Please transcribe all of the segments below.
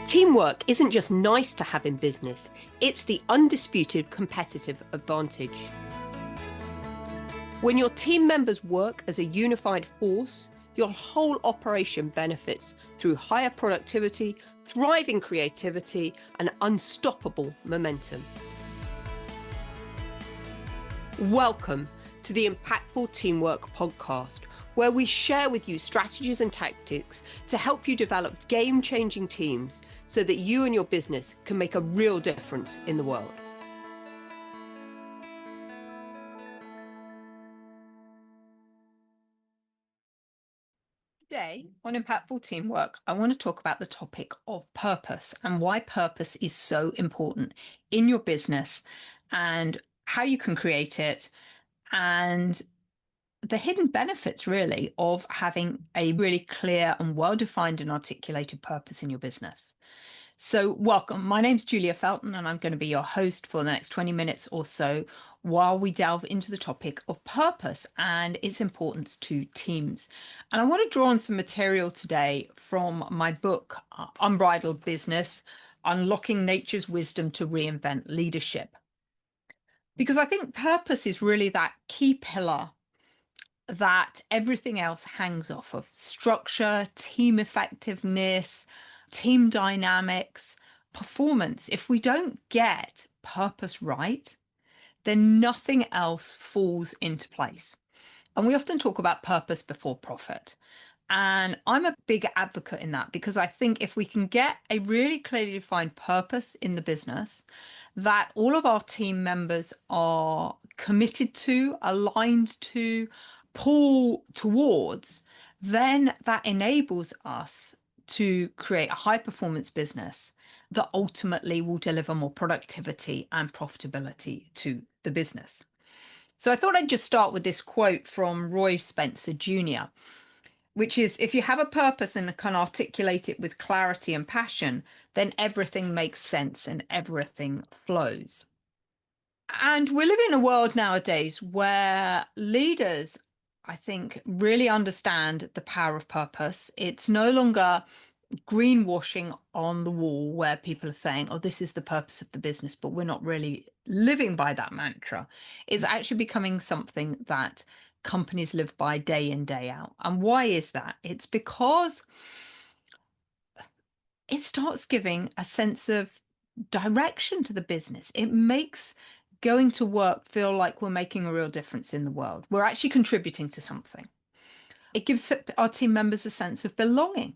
Teamwork isn't just nice to have in business, it's the undisputed competitive advantage. When your team members work as a unified force, your whole operation benefits through higher productivity, thriving creativity, and unstoppable momentum. Welcome to the Impactful Teamwork Podcast, where we share with you strategies and tactics to help you develop game-changing teams so that you and your business can make a real difference in the world. Today on Impactful Teamwork, I want to talk about the topic of purpose and why purpose is so important in your business and how you can create it and the hidden benefits really of having a really clear and well-defined and articulated purpose in your business. So welcome, my name's Julia Felton and I'm going to be your host for the next 20 minutes or so while we delve into the topic of purpose and its importance to teams. And I want to draw on some material today from my book, Unbridled Business, Unlocking Nature's Wisdom to Reinvent Leadership. Because I think purpose is really that key pillar that everything else hangs off of: structure, team effectiveness, team dynamics, performance. If we don't get purpose right, then nothing else falls into place. And we often talk about purpose before profit. And I'm a big advocate in that because I think if we can get a really clearly defined purpose in the business that all of our team members are committed to, aligned to, pull towards, then that enables us to create a high performance business that ultimately will deliver more productivity and profitability to the business. So I thought I'd just start with this quote from Roy Spencer Jr., which is, if you have a purpose and can articulate it with clarity and passion, then everything makes sense and everything flows. And we live in a world nowadays where leaders, I think, really understand the power of purpose. It's no longer greenwashing on the wall where people are saying, oh, this is the purpose of the business, but we're not really living by that mantra. It's actually becoming something that companies live by day in, day out. And why is that? It's because it starts giving a sense of direction to the business. It makes going to work feel like we're making a real difference in the world. We're actually contributing to something. It gives our team members a sense of belonging,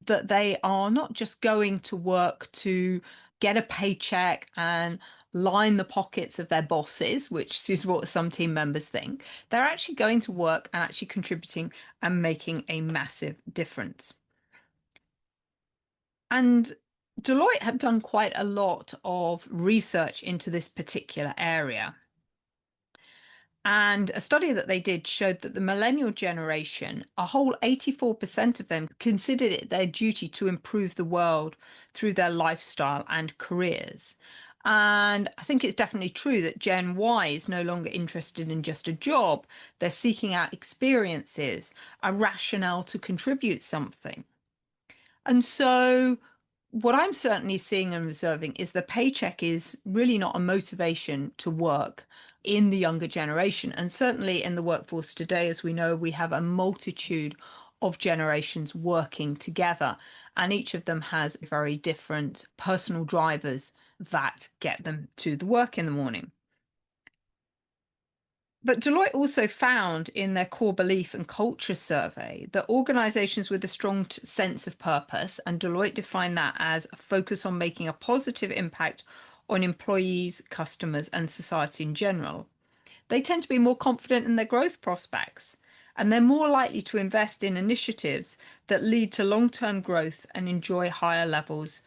that they are not just going to work to get a paycheck and line the pockets of their bosses, which is what some team members think. They're actually going to work and actually contributing and making a massive difference. And Deloitte have done quite a lot of research into this particular area. And a study that they did showed that the millennial generation, a whole 84% of them considered it their duty to improve the world through their lifestyle and careers. And I think it's definitely true that Gen Y is no longer interested in just a job. They're seeking out experiences, a rationale to contribute something. And so what I'm certainly seeing and observing is the paycheck is really not a motivation to work in the younger generation. And certainly in the workforce today, as we know, we have a multitude of generations working together, and each of them has very different personal drivers that get them to the work in the morning. But Deloitte also found in their core belief and culture survey that organizations with a strong sense of purpose, and Deloitte defined that as a focus on making a positive impact on employees, customers, and society in general, they tend to be more confident in their growth prospects, and they're more likely to invest in initiatives that lead to long-term growth and enjoy higher levels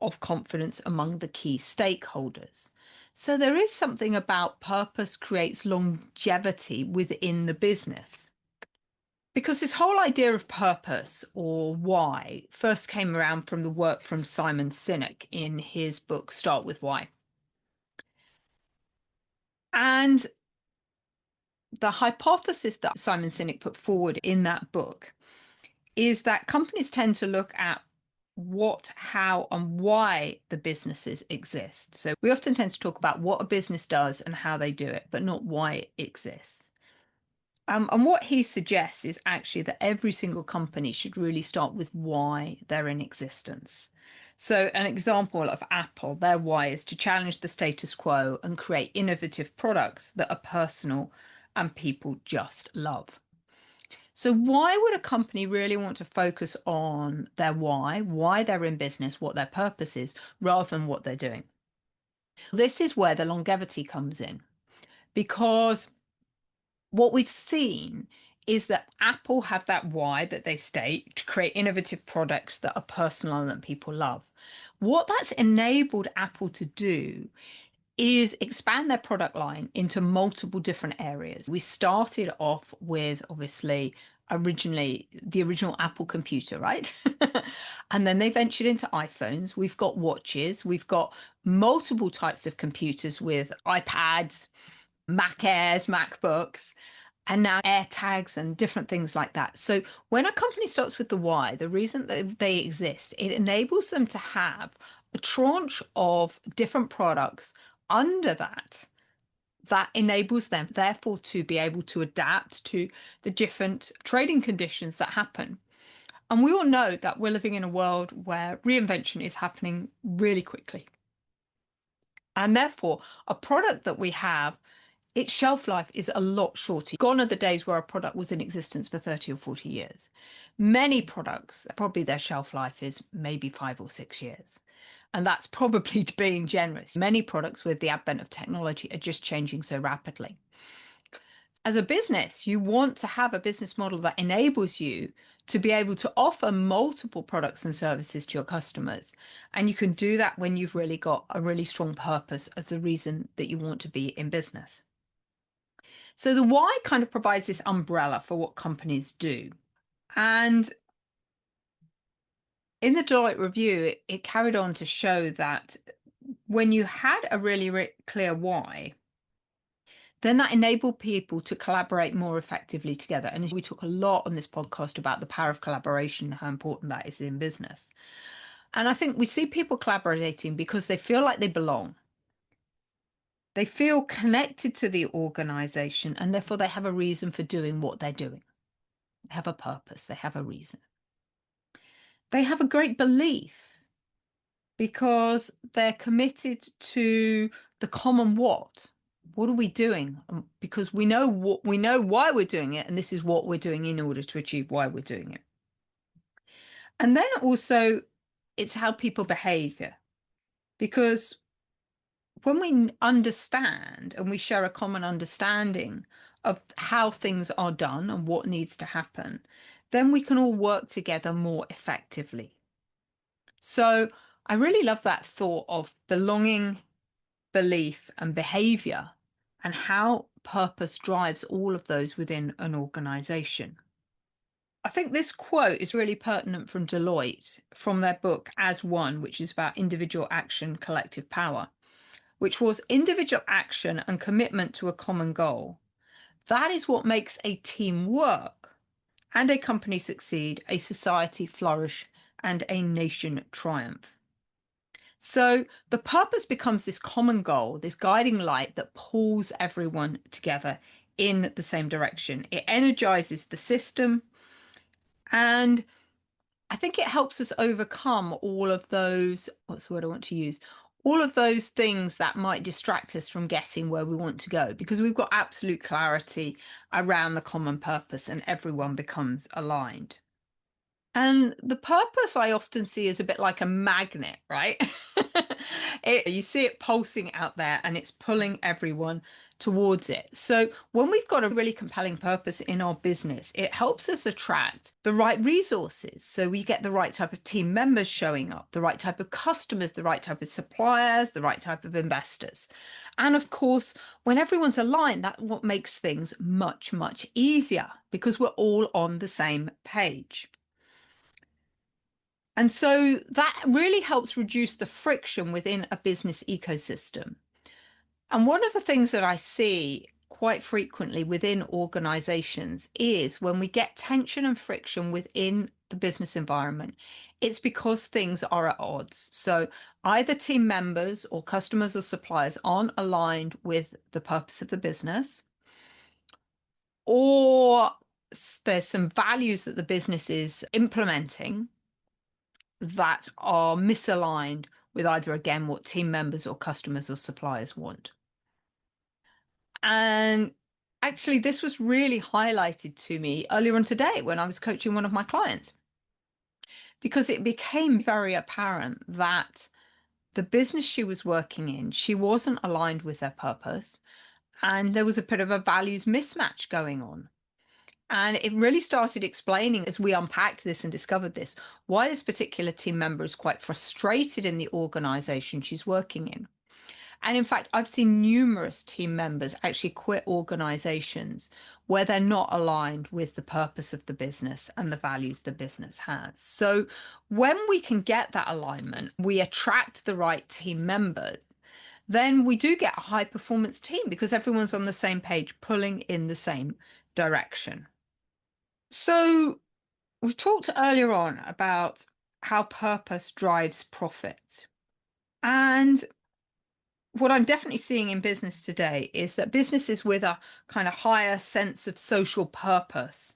of confidence among the key stakeholders. So there is something about purpose creates longevity within the business. Because this whole idea of purpose, or why, first came around from the work from Simon Sinek in his book, Start With Why. And the hypothesis that Simon Sinek put forward in that book is that companies tend to look at what, how, and why the businesses exist. So we often tend to talk about what a business does and how they do it, but not why it exists. And what he suggests is actually that every single company should really start with why they're in existence. So, an example of Apple, their why is to challenge the status quo and create innovative products that are personal and people just love. So, why would a company really want to focus on their why they're in business, what their purpose is, rather than what they're doing? This is where the longevity comes in because what we've seen is that Apple have that why that they state to create innovative products that are personal and that people love. What that's enabled Apple to do is expand their product line into multiple different areas. We started off with obviously originally the original Apple computer, right? And then they ventured into iPhones. We've got watches, we've got multiple types of computers with iPads, Mac Airs, MacBooks, and now AirTags and different things like that. So when a company starts with the why, the reason that they exist, it enables them to have a tranche of different products under that enables them, therefore, to be able to adapt to the different trading conditions that happen. And we all know that we're living in a world where reinvention is happening really quickly. And therefore, a product that we have, its shelf life is a lot shorter. Gone are the days where a product was in existence for 30 or 40 years. Many products, probably their shelf life is maybe 5 or 6 years. And that's probably being generous. Many products with the advent of technology are just changing so rapidly. As a business, you want to have a business model that enables you to be able to offer multiple products and services to your customers. And you can do that when you've really got a really strong purpose as the reason that you want to be in business. So the why kind of provides this umbrella for what companies do. And in the Deloitte review, it carried on to show that when you had a really clear why, then that enabled people to collaborate more effectively together. And we talk a lot on this podcast about the power of collaboration, how important that is in business. And I think we see people collaborating because they feel like they belong. They feel connected to the organization, and therefore they have a reason for doing what they're doing. They have a purpose, they have a reason. They have a great belief because they're committed to the common what. What are we doing? Because we know why we're doing it, and this is what we're doing in order to achieve why we're doing it. And then also, it's how people behave here. Because when we understand and we share a common understanding of how things are done and what needs to happen, then we can all work together more effectively. So I really love that thought of belonging, belief, and behavior, and how purpose drives all of those within an organization. I think this quote is really pertinent from Deloitte from their book As One, which is about individual action, collective power, which was individual action and commitment to a common goal. That is what makes a team work and a company succeed, a society flourish, and a nation triumph. So the purpose becomes this common goal, this guiding light that pulls everyone together in the same direction. It energizes the system, and I think it helps us overcome all of those, what's the word I want to use? All of those things that might distract us from getting where we want to go, because we've got absolute clarity around the common purpose and everyone becomes aligned. And the purpose I often see is a bit like a magnet, right? You see it pulsing out there and it's pulling everyone towards it. So when we've got a really compelling purpose in our business, it helps us attract the right resources. So we get the right type of team members showing up, the right type of customers, the right type of suppliers, the right type of investors. And of course, when everyone's aligned, that's what makes things much, much easier because we're all on the same page. And so that really helps reduce the friction within a business ecosystem. And one of the things that I see quite frequently within organizations is when we get tension and friction within the business environment, it's because things are at odds. So either team members or customers or suppliers aren't aligned with the purpose of the business, or there's some values that the business is implementing that are misaligned with either, again, what team members or customers or suppliers want. And actually, this was really highlighted to me earlier on today when I was coaching one of my clients, because it became very apparent that the business she was working in, she wasn't aligned with their purpose, and there was a bit of a values mismatch going on. And it really started explaining, as we unpacked this and discovered this, why this particular team member is quite frustrated in the organization she's working in. And in fact, I've seen numerous team members actually quit organizations where they're not aligned with the purpose of the business and the values the business has. So when we can get that alignment, we attract the right team members, then we do get a high performance team because everyone's on the same page, pulling in the same direction. So we talked earlier on about how purpose drives profit. And what I'm definitely seeing in business today is that businesses with a kind of higher sense of social purpose,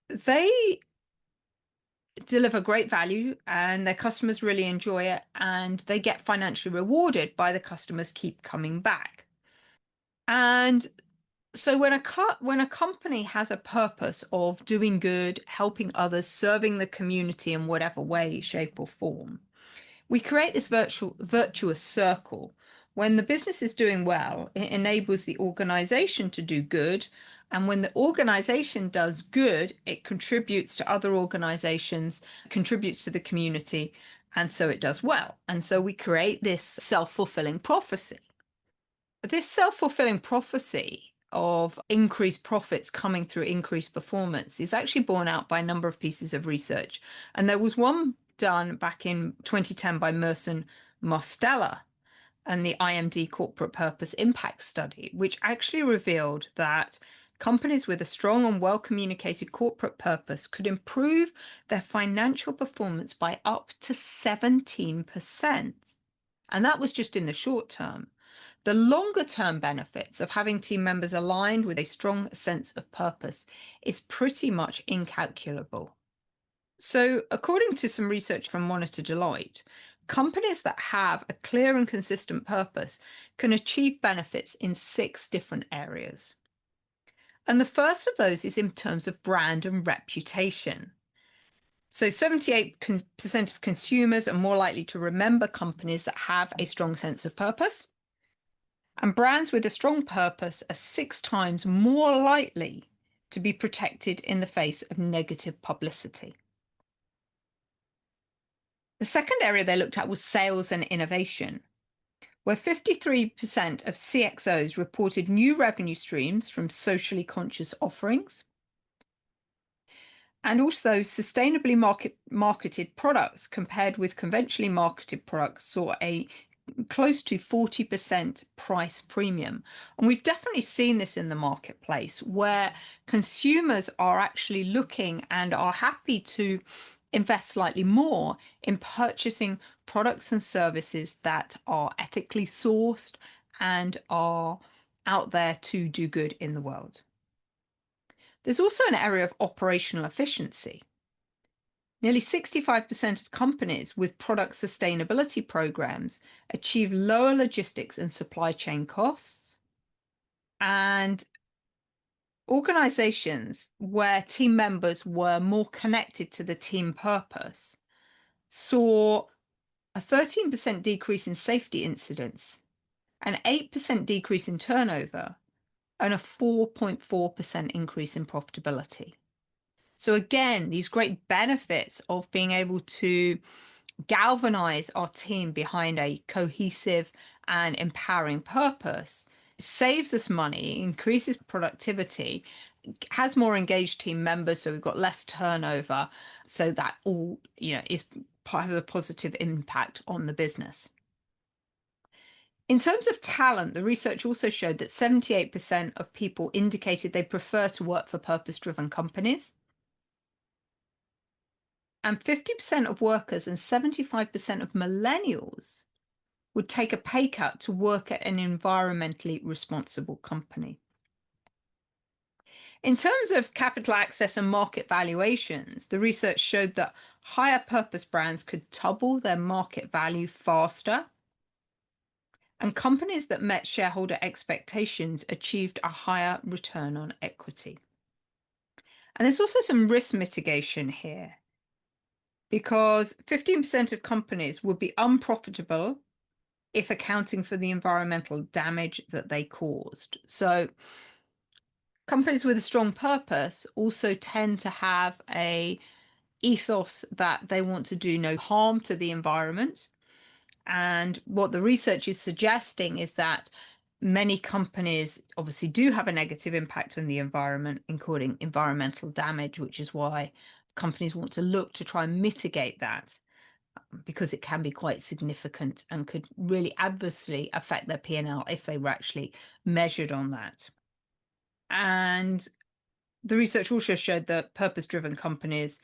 they deliver great value and their customers really enjoy it, and they get financially rewarded by the customers keep coming back. And so when a company has a purpose of doing good, helping others, serving the community in whatever way, shape, or form, we create this virtuous circle. When the business is doing well, it enables the organization to do good. And when the organization does good, it contributes to other organizations, contributes to the community, and so it does well. And so we create this self-fulfilling prophecy. This self-fulfilling prophecy of increased profits coming through increased performance is actually borne out by a number of pieces of research. And there was one done back in 2010 by Merson Marsteller and the IMD Corporate Purpose Impact Study, which actually revealed that companies with a strong and well-communicated corporate purpose could improve their financial performance by up to 17%. And that was just in the short term. The longer term benefits of having team members aligned with a strong sense of purpose is pretty much incalculable. So, according to some research from Monitor Deloitte, companies that have a clear and consistent purpose can achieve benefits in 6 different areas. And the first of those is in terms of brand and reputation. So 78% of consumers are more likely to remember companies that have a strong sense of purpose. And brands with a strong purpose are 6 times more likely to be protected in the face of negative publicity. The second area they looked at was sales and innovation, where 53% of CXOs reported new revenue streams from socially conscious offerings. And also sustainably marketed products compared with conventionally marketed products saw a close to 40% price premium. And we've definitely seen this in the marketplace where consumers are actually looking and are happy to invest slightly more in purchasing products and services that are ethically sourced and are out there to do good in the world. There's also an area of operational efficiency. Nearly 65% of companies with product sustainability programs achieve lower logistics and supply chain costs. And organizations where team members were more connected to the team purpose saw a 13% decrease in safety incidents, an 8% decrease in turnover, and a 4.4% increase in profitability. So again, these great benefits of being able to galvanize our team behind a cohesive and empowering purpose saves us money, increases productivity, has more engaged team members, so we've got less turnover, so that all, is part of a positive impact on the business. In terms of talent, the research also showed that 78% of people indicated they prefer to work for purpose-driven companies. And 50% of workers and 75% of millennials would take a pay cut to work at an environmentally responsible company. In terms of capital access and market valuations, the research showed that higher purpose brands could double their market value faster, and companies that met shareholder expectations achieved a higher return on equity. And there's also some risk mitigation here, because 15% of companies would be unprofitable if accounting for the environmental damage that they caused. So companies with a strong purpose also tend to have a ethos that they want to do no harm to the environment. And what the research is suggesting is that many companies obviously do have a negative impact on the environment, including environmental damage, which is why companies want to look to try and mitigate that, because it can be quite significant and could really adversely affect their P&L if they were actually measured on that. And the research also showed that purpose-driven companies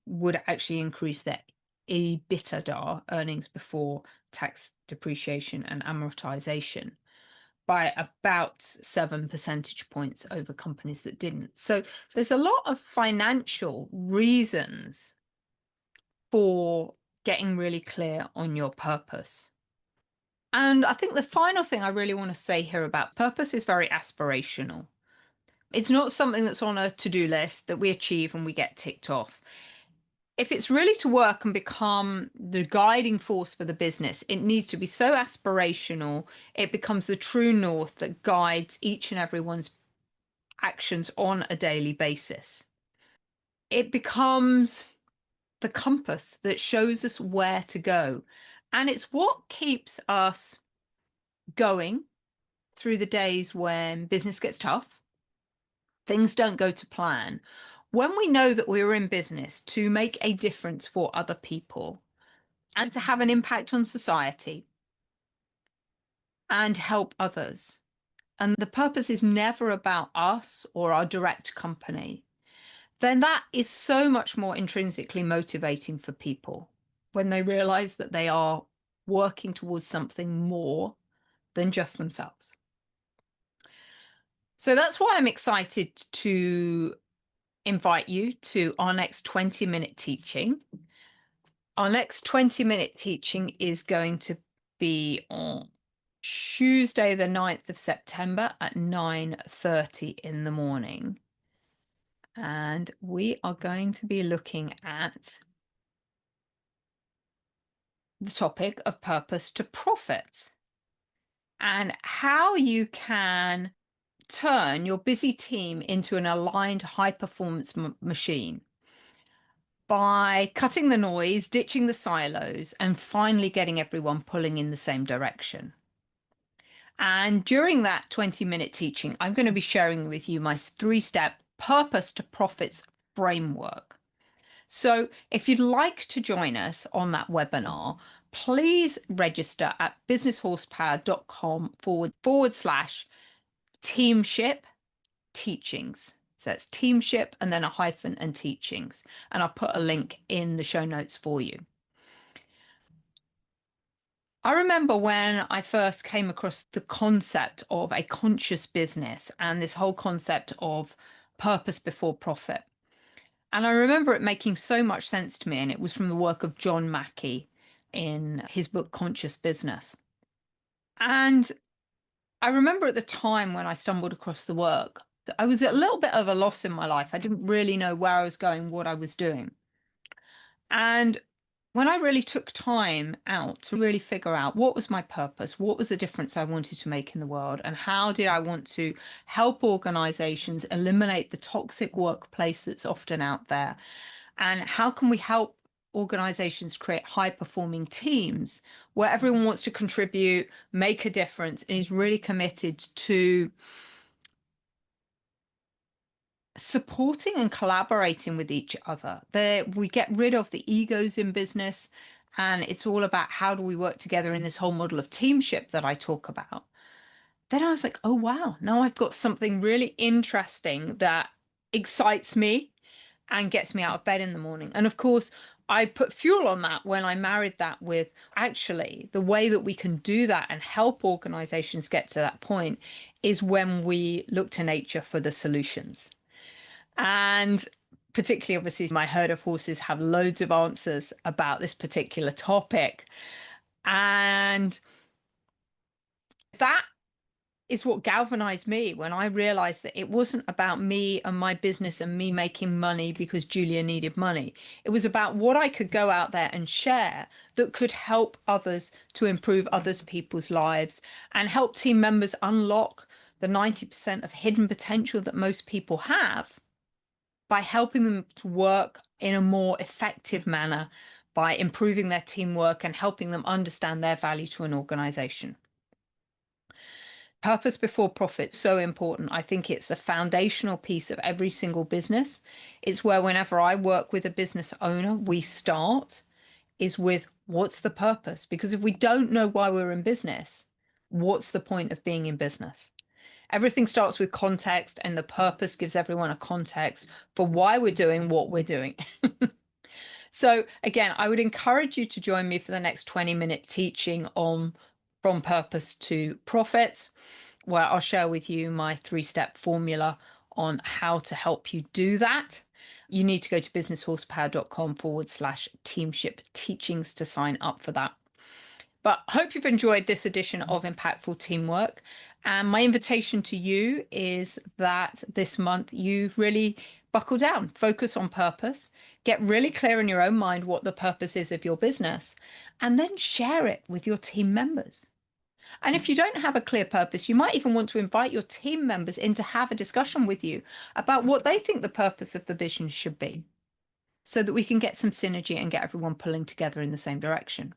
would actually increase their EBITDA, earnings before tax, depreciation and amortization, by about 7 percentage points over companies that didn't. So there's a lot of financial reasons for getting really clear on your purpose. And I think the final thing I really want to say here about purpose is very aspirational. It's not something that's on a to-do list that we achieve and we get ticked off. If it's really to work and become the guiding force for the business, it needs to be so aspirational, it becomes the true north that guides each and everyone's actions on a daily basis. It becomes the compass that shows us where to go. And it's what keeps us going through the days when business gets tough, things don't go to plan. When we know that we're in business to make a difference for other people and to have an impact on society and help others, and the purpose is never about us or our direct company, then that is so much more intrinsically motivating for people when they realize that they are working towards something more than just themselves. So that's why I'm excited to invite you to our next 20-minute teaching. Our next 20-minute teaching is going to be on Tuesday, the 9th of September at 9:30 in the morning. And we are going to be looking at the topic of purpose to profits and how you can turn your busy team into an aligned high-performance machine by cutting the noise, ditching the silos, and finally getting everyone pulling in the same direction. And during that 20-minute teaching, I'm going to be sharing with you my 3-step purpose to profits framework. So if you'd like to join us on that webinar, please register at businesshorsepower.com/teamship teachings. So it's teamship and then a hyphen and teachings. And I'll put a link in the show notes for you. I remember when I first came across the concept of a conscious business and this whole concept of purpose before profit. And I remember it making so much sense to me. And it was from the work of John Mackey in his book, Conscious Business. And I remember at the time when I stumbled across the work, I was at a little bit of a loss in my life. I didn't really know where I was going, what I was doing. And when I really took time out to really figure out what was my purpose, what was the difference I wanted to make in the world, and how did I want to help organizations eliminate the toxic workplace that's often out there, and how can we help organizations create high-performing teams where everyone wants to contribute, make a difference, and is really committed to supporting and collaborating with each other. We get rid of the egos in business, and it's all about how do we work together in this whole model of teamship that I talk about. Then I was like, oh, wow, now I've got something really interesting that excites me and gets me out of bed in the morning. And of course, I put fuel on that when I married that with actually the way that we can do that and help organizations get to that point is when we look to nature for the solutions. And particularly, obviously, my herd of horses have loads of answers about this particular topic. And that is what galvanized me when I realized that it wasn't about me and my business and me making money because Julia needed money. It was about what I could go out there and share that could help others to improve others people's lives and help team members unlock the 90% of hidden potential that most people have by helping them to work in a more effective manner, by improving their teamwork and helping them understand their value to an organization. Purpose before profit, so important. I think it's the foundational piece of every single business. It's where whenever I work with a business owner, we start is with what's the purpose? Because if we don't know why we're in business, what's the point of being in business? Everything starts with context, and the purpose gives everyone a context for why we're doing what we're doing. So again, I would encourage you to join me for the next 20-minute teaching on From Purpose to Profit, where I'll share with you my 3-step formula on how to help you do that. You need to go to businesshorsepower.com/teamship teachings to sign up for that. But I hope you've enjoyed this edition of Impactful Teamwork. And my invitation to you is that this month you've really buckle down, focus on purpose, get really clear in your own mind what the purpose is of your business, and then share it with your team members. And if you don't have a clear purpose, you might even want to invite your team members in to have a discussion with you about what they think the purpose of the vision should be, so that we can get some synergy and get everyone pulling together in the same direction.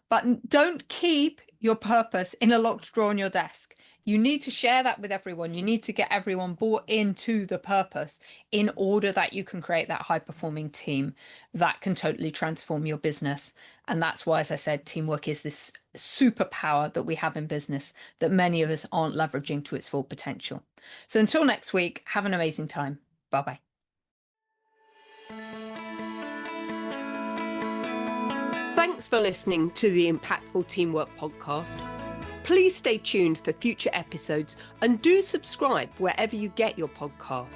But don't keep your purpose in a locked drawer on your desk. You need to share that with everyone. You need to get everyone bought into the purpose in order that you can create that high-performing team that can totally transform your business. And that's why, as I said, teamwork is this superpower that we have in business that many of us aren't leveraging to its full potential. So until next week, have an amazing time. Bye-bye. Thanks for listening to the Impactful Teamwork podcast. Please stay tuned for future episodes and do subscribe wherever you get your podcasts.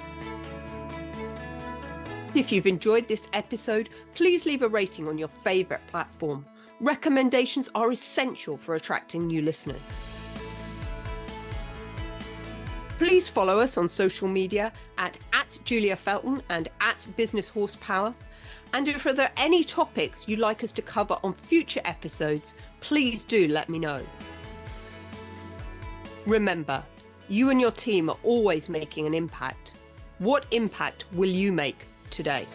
If you've enjoyed this episode, please leave a rating on your favorite platform. Recommendations are essential for attracting new listeners. Please follow us on social media at Julia Felton and at Business Horsepower. And if there are any topics you'd like us to cover on future episodes, please do let me know. Remember, you and your team are always making an impact. What impact will you make today?